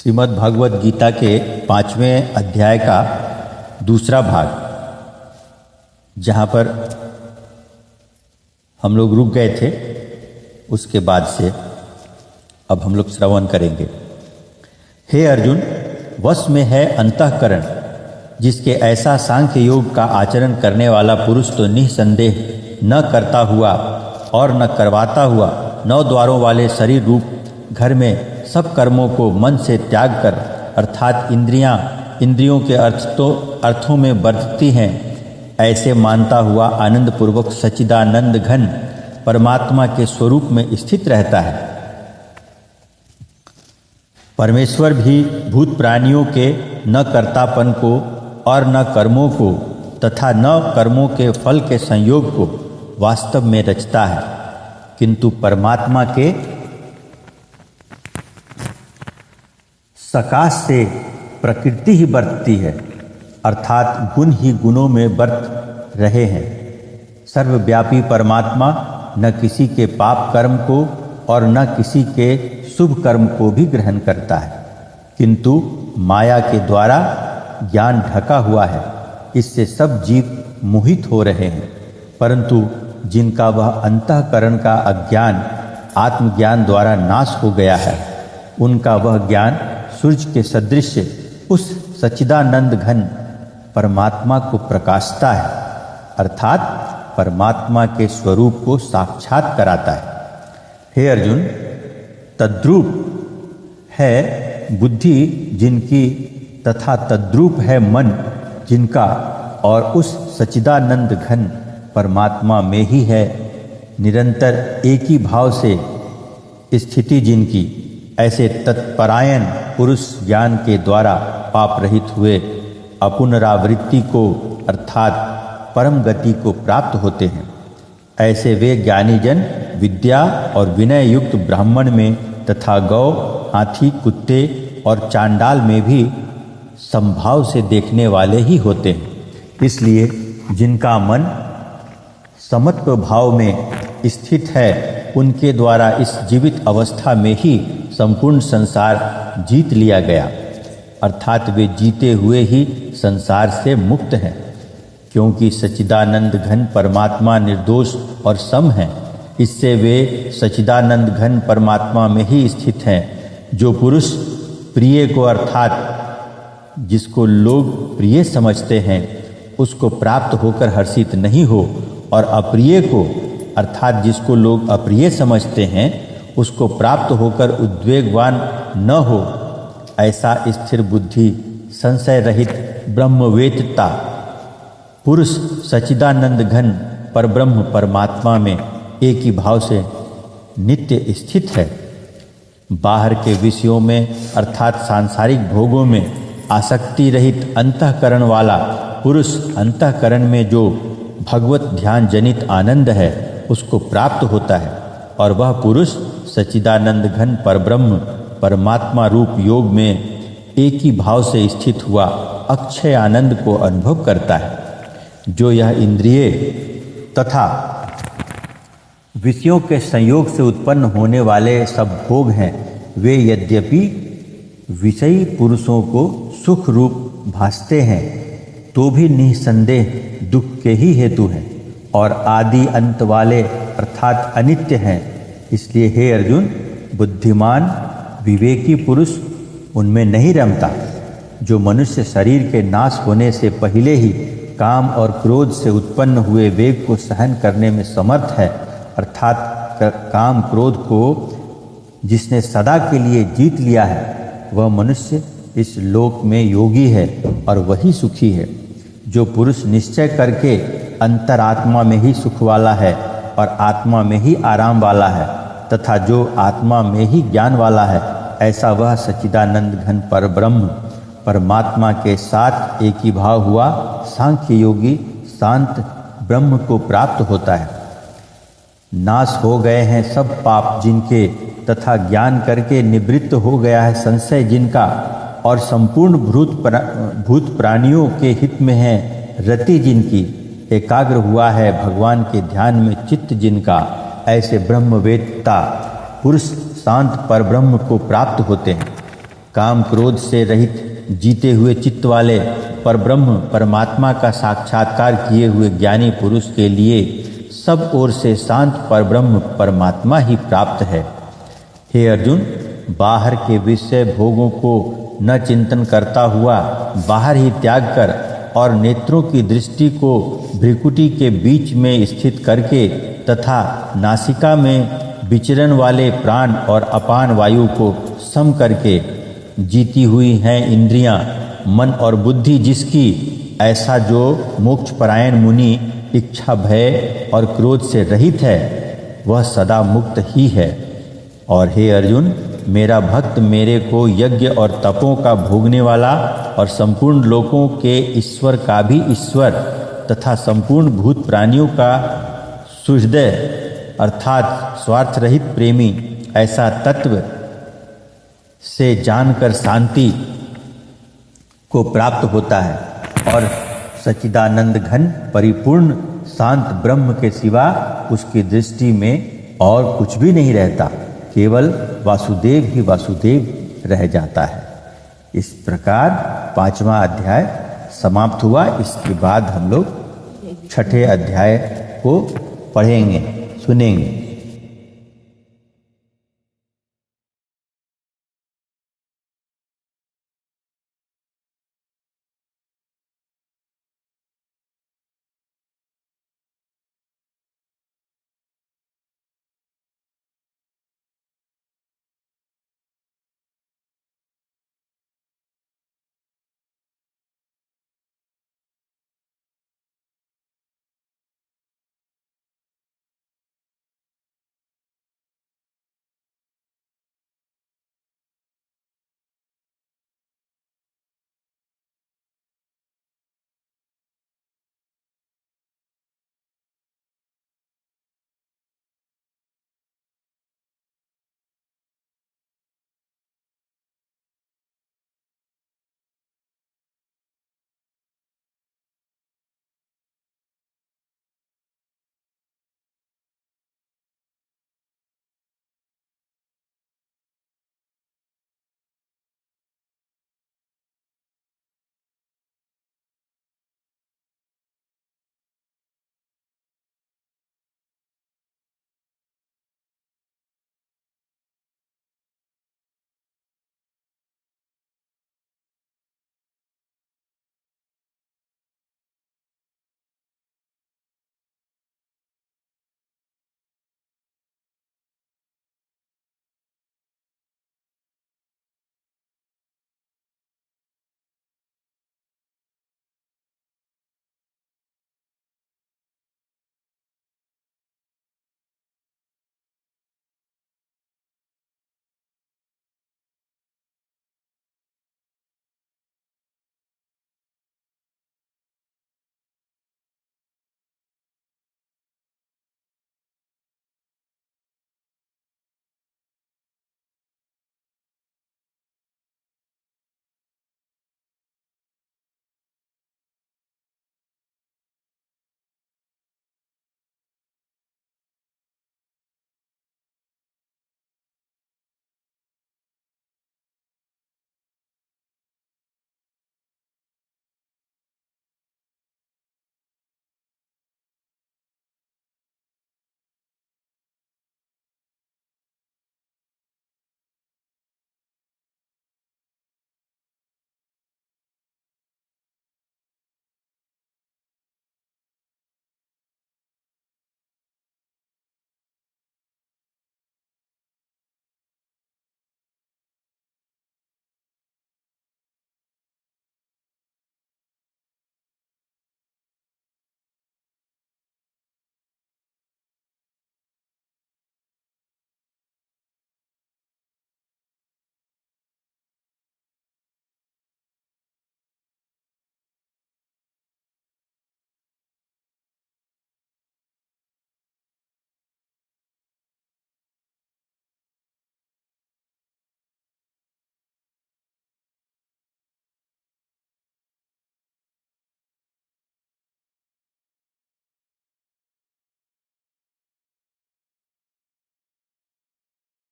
श्रीमद् भागवत गीता के 5वें अध्याय का दूसरा भाग, जहाँ पर हम लोग रुक गए थे, उसके बाद से अब हम लोग श्रवण करेंगे। हे अर्जुन, वश में है अंतःकरण, जिसके ऐसा सांख्य योग का आचरण करने वाला पुरुष तो निसंदेह न करता हुआ और न करवाता हुआ 9 द्वारों वाले शरीर रूप घर में सब कर्मों को मन से त्याग कर, अर्थात इंद्रियों के अर्थों में बरतती हैं, ऐसे मानता हुआ आनंद पूर्वक सच्चिदानंद घन परमात्मा के स्वरूप में स्थित रहता है। परमेश्वर भी भूत प्राणियों के न कर्तापन को और न कर्मों को तथा न कर्मों के फल के संयोग को वास्तव में रचता है, किंतु परमात्मा के सकाश से प्रकृति ही बरतती है, अर्थात गुण ही गुणों में बरत रहे हैं। सर्वव्यापी परमात्मा न किसी के पाप कर्म को और न किसी के शुभ कर्म को भी ग्रहण करता है, किंतु माया के द्वारा ज्ञान ढका हुआ है, इससे सब जीव मोहित हो रहे हैं। परंतु जिनका वह अंतःकरण का अज्ञान आत्मज्ञान द्वारा नाश हो गया है, उनका वह ज्ञान सूर्य के सदृश उस सच्चिदानंद घन परमात्मा को प्रकाशता है, अर्थात परमात्मा के स्वरूप को साक्षात कराता है। हे अर्जुन, तद्रूप है बुद्धि जिनकी तथा तद्रूप है मन जिनका, और उस सच्चिदानंद घन परमात्मा में ही है निरंतर एक ही भाव से स्थिति जिनकी, ऐसे तत्परायण पुरुष ज्ञान के द्वारा पाप रहित हुए अपुनरावृत्ति को अर्थात परम गति को प्राप्त होते हैं। ऐसे वे ज्ञानी जन विद्या और विनय युक्त ब्राह्मण में तथा गौ, हाथी, कुत्ते और चांडाल में भी संभाव से देखने वाले ही होते हैं। इसलिए जिनका मन समत्व भाव में स्थित है, उनके द्वारा इस जीवित अवस्था में ही संपूर्ण संसार जीत लिया गया, अर्थात वे जीते हुए ही संसार से मुक्त हैं, क्योंकि सच्चिदानंद घन परमात्मा निर्दोष और सम है। इससे वे सच्चिदानंद घन परमात्मा में ही स्थित हैं। जो पुरुष प्रिय को अर्थात जिसको लोग प्रिय समझते हैं, उसको प्राप्त होकर हर्षित नहीं हो, और अप्रिय को अर्थात जिसको लोग अप्रिय समझते हैं, उसको प्राप्त होकर उद्वेगवान न हो, ऐसा स्थिर बुद्धि संशय रहित ब्रह्मवेत्ता पुरुष सच्चिदानंद घन परब्रह्म परमात्मा में एक ही भाव से नित्य स्थित है। बाहर के विषयों में अर्थात सांसारिक भोगों में आसक्ति रहित अंतःकरण वाला पुरुष अंतःकरण में जो भगवत ध्यान जनित आनंद है, उसको प्राप्त होता है, और वह पुरुष सच्चिदानंद घन परब्रह्म परमात्मा रूप योग में एक ही भाव से स्थित हुआ अक्षय आनंद को अनुभव करता है। जो यह इंद्रिय तथा विषयों के संयोग से उत्पन्न होने वाले सब भोग हैं, वे यद्यपि विषयी पुरुषों को सुख रूप भासते हैं, तो भी निसंदेह दुख के ही हेतु हैं और आदि अंत वाले अर्थात अनित्य हैं। इसलिए हे अर्जुन, बुद्धिमान विवेकी पुरुष उनमें नहीं रमता। जो मनुष्य शरीर के नाश होने से पहले ही काम और क्रोध से उत्पन्न हुए वेग को सहन करने में समर्थ है, अर्थात काम क्रोध को जिसने सदा के लिए जीत लिया है, वह मनुष्य इस लोक में योगी है और वही सुखी है। जो पुरुष निश्चय करके अंतरात्मा में ही सुख वाला है और आत्मा में ही आराम वाला है, तथा जो आत्मा में ही ज्ञान वाला है, ऐसा वह सच्चिदानंद घन परब्रह्म परमात्मा के साथ एक ही भाव हुआ सांख्य योगी शांत ब्रह्म को प्राप्त होता है। नाश हो गए हैं सब पाप जिनके, तथा ज्ञान करके निवृत्त हो गया है संशय जिनका, और संपूर्ण भूत प्राणियों के हित में है रति जिनकी, एकाग्र हुआ है भगवान के ध्यान में चित्त जिनका, ऐसे ब्रह्मवेत्ता पुरुष शांत परब्रह्म को प्राप्त होते हैं। काम क्रोध से रहित जीते हुए चित्त वाले परब्रह्म परमात्मा का साक्षात्कार किए हुए ज्ञानी पुरुष के लिए सब ओर से शांत परब्रह्म परमात्मा ही प्राप्त है। हे अर्जुन, बाहर के विषय भोगों को न चिंतन करता हुआ बाहर ही त्याग कर और नेत्रों की दृष्टि को भ्रिकुटी के बीच में स्थित करके तथा नासिका में विचरण वाले प्राण और अपान वायु को सम करके जीती हुई हैं इंद्रियां, मन और बुद्धि जिसकी, ऐसा जो मोक्ष परायण मुनि इच्छा भय और क्रोध से रहित है वह सदा मुक्त ही है। और हे अर्जुन, मेरा भक्त मेरे को यज्ञ और तपों का भोगने वाला और संपूर्ण लोकों के ईश्वर का भी ईश्वर तथा संपूर्ण भूत प्राणियों का सुहृदय अर्थात स्वार्थ रहित प्रेमी ऐसा तत्व से जानकर शांति को प्राप्त होता है और सच्चिदानंद घन परिपूर्ण शांत ब्रह्म के सिवा उसकी दृष्टि में और कुछ भी नहीं रहता, केवल वासुदेव ही वासुदेव रह जाता है। इस प्रकार 5वां अध्याय समाप्त हुआ। इसके बाद हम लोग 6ठे अध्याय को पढ़ेंगे, सुनेंगे।